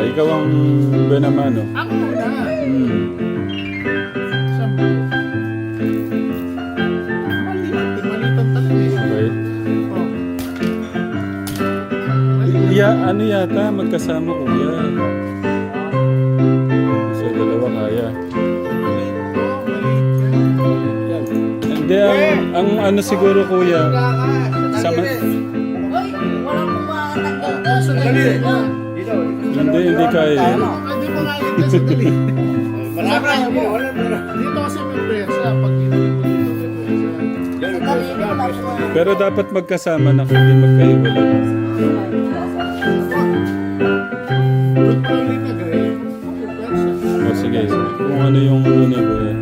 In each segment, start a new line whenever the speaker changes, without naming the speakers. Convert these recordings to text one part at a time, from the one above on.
Ikaw ang Benamano.
Ako muna.
Hmm.
10. Malitan talaga eh.
Okay.
Oh.
Ano yata, magkasama kuya. Sa dalawa kaya. Hindi, ang ano siguro kuya. Sama, hindi kaya.
Hindi mo nga yun sa dali. Dito kasi may pwersa. Pag ginawin mo dito may pwersa.
Pero dapat magkasama na kung hindi magkaiwalay.
Good feeling na gaya. May pwersa.
O sige, kung ano yung ano ni kuya.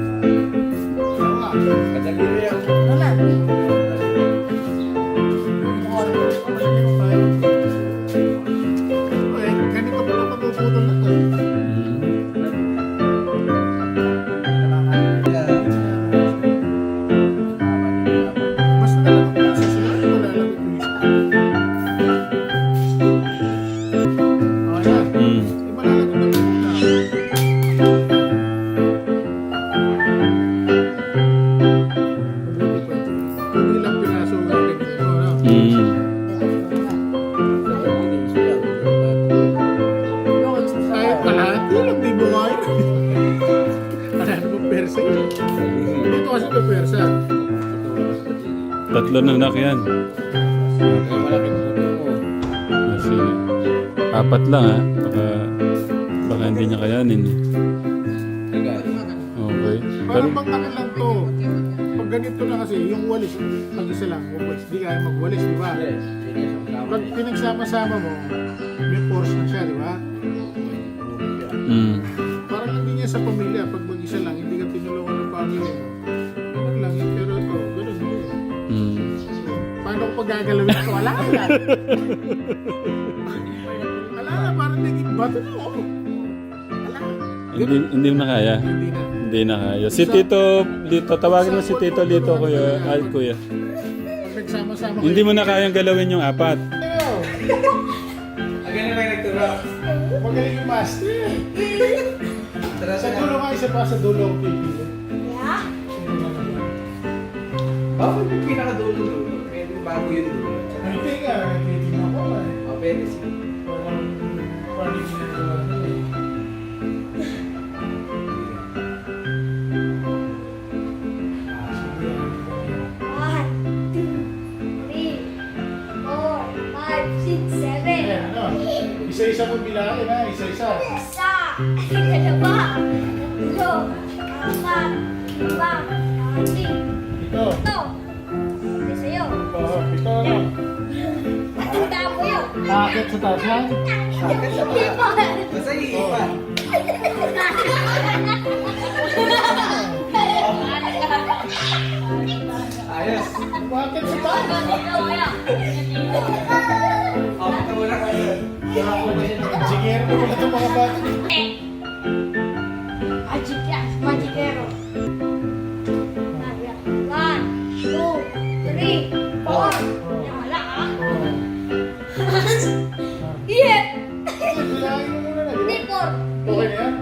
Ganito pala pagpuputol na to. Basta talaga kung susunod, wala lang ito isa. O yan. Malalagot na muna. Kung ilang piraso nga ganito, ano? Kahit kalahati lang, di mo nga yun. Wala namang persa yun. Dito kasi may persa.
Tatlo na anak yan. Kasi, 4 lang ha. Baka hindi niya kayanin eh. Okay. Pero,
Parang bang ano lang to. Pag ganito na kasi, yung walis, mag-isa lang, walis, di kaya magwalis, di ba? Pag pinagsama-sama mo, may force na siya, di ba? Parang hindi niya sa pamilya, pag mag-isa lang, hindi ka tinulungan ng pamilya mo. Ganun lang yun, pero ito, ganun din. Paano ko pagagalawin ito? Wala na. Wala na, parang naging bato na ako. Wala.
hindi mo na kaya.
Hindi na.
Hindi na kaya. Si Tito, dito, tawagin mo si Tito dito, kuya. Ay, kuya.
Pag nagsama-sama
Hindi mo na kayang galawin yung 4.
Again na may nagturo.
Magaling yung master. Sa dulo nga, isa pa sa dulo ang pipili.
Bakit yung pinakadulo-dulo? Pwede bago yun dulo.
Hindi nga, hindi na ako eh.
O, pwede siya.
Parang ginagawa nila eh. Ayan, ano? Isa-isa mo bilangin ha, isa-isa. Ito. Oo, ito ano? Bakit sa taas yan?
Basta iipa. Ayos.
Bakit sa taas?
O, ito muna kayo.
Engineer mo pala itong mga bata.
Magikero. 1, 2, 3, 4. Wala ah.
Oo.
Yeah.
Bilangin mo muna na, di
Hindi,
ba?
4.
Okay na yan?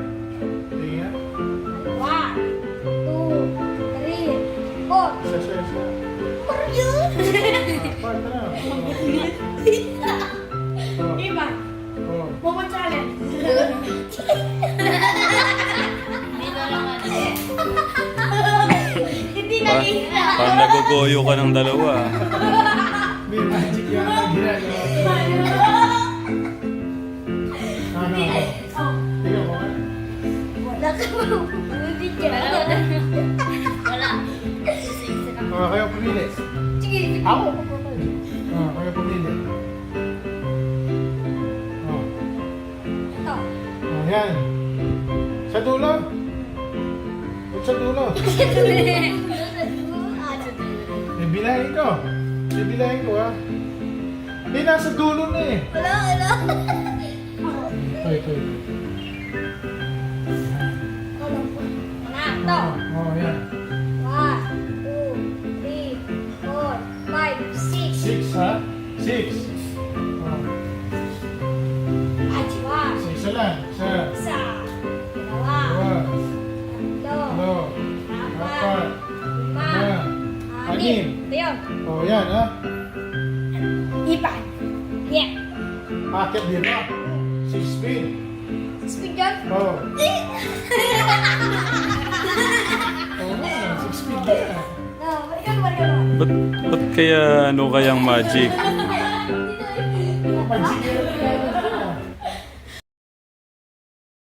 Sige nga.
1, 2, 3, 4.
Isa-isa.
Por yun.
Paano na?
Iman,
Oo.
Momo challenge. Hindi na isa.
Parang nagugoyo ka ng dalawa.
May magic yan ang ginagawa. Ano? Tingnan mo nga.
Wala ka ba? Hindi ka. Wala.
Kayo pumili.
Sige.
Ako pumili. Kayo pumili.
Ito.
Yan. Sa dulo. Huwag sa dulo. Bibilangin ko. Bibilangin ko ha. Hindi, nasa dulo na eh.
Wala.
Ito.
Ito.
Oo, yan.
1, 2, 3, 4, 5, 6.
6 ha? 6. Oh.
Achiwa.
Isa lang. Oh, yan ha.
Ipan. Yeah.
Akit din ha. 6 speed.
Speed yan.
Oh. Oo nga, 6 speed din ha.
No, balikan mo, balikan mo.
Ba't kaya ano kayang magic?
Magic yan.